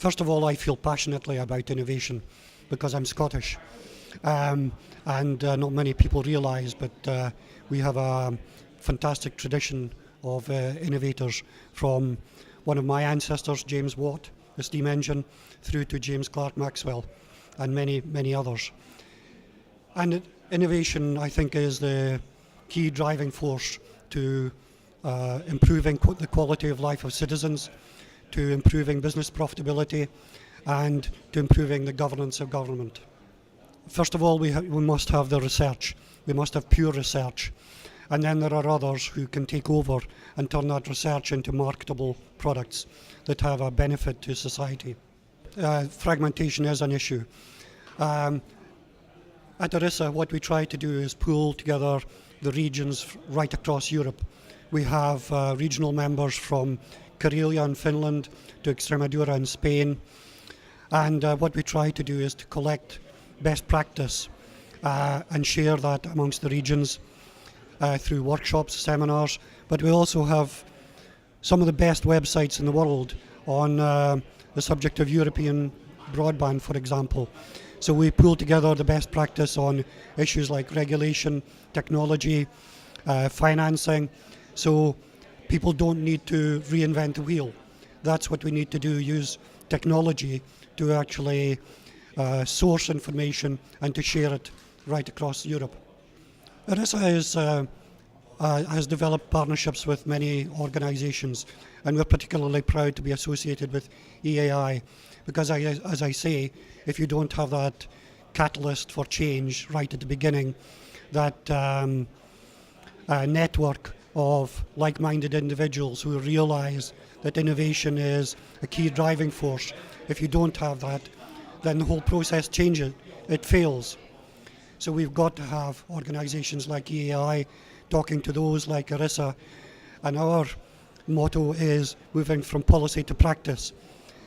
First of all, I feel passionately about innovation because I'm Scottish. And not many people realise, but we have a fantastic tradition of innovators, from one of my ancestors, James Watt, the steam engine, through to James Clerk Maxwell and many, many others. And innovation, I think, is the key driving force to improving the quality of life of citizens, to improving business profitability, and to improving the governance of government. First of all, we must have the research. We must have pure research. And then there are others who can take over and turn that research into marketable products that have a benefit to society. Fragmentation is an issue. At ERISA, what we try to do is pool together the regions right across Europe. We have regional members from Karelia in Finland to Extremadura in Spain. And what we try to do is to collect best practice and share that amongst the regions through workshops, seminars. But we also have some of the best websites in the world on the subject of European broadband, for example. So we pool together the best practice on issues like regulation, technology, financing, so people don't need to reinvent the wheel. That's what we need to do, use technology to actually source information and to share it right across Europe. ERISA has developed partnerships with many organisations, and we're particularly proud to be associated with EAI, because as I say, if you don't have that catalyst for change right at the beginning, that network of like-minded individuals who realise that innovation is a key driving force, if you don't have that, then the whole process changes, it fails. So we've got to have organisations like EAI talking to those like ERISA, and our motto is moving from policy to practice.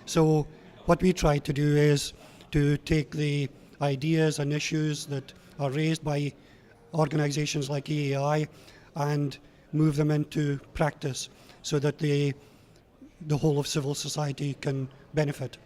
So what we try to do is to take the ideas and issues that are raised by organisations like EAI and move them into practice so that the whole of civil society can benefit.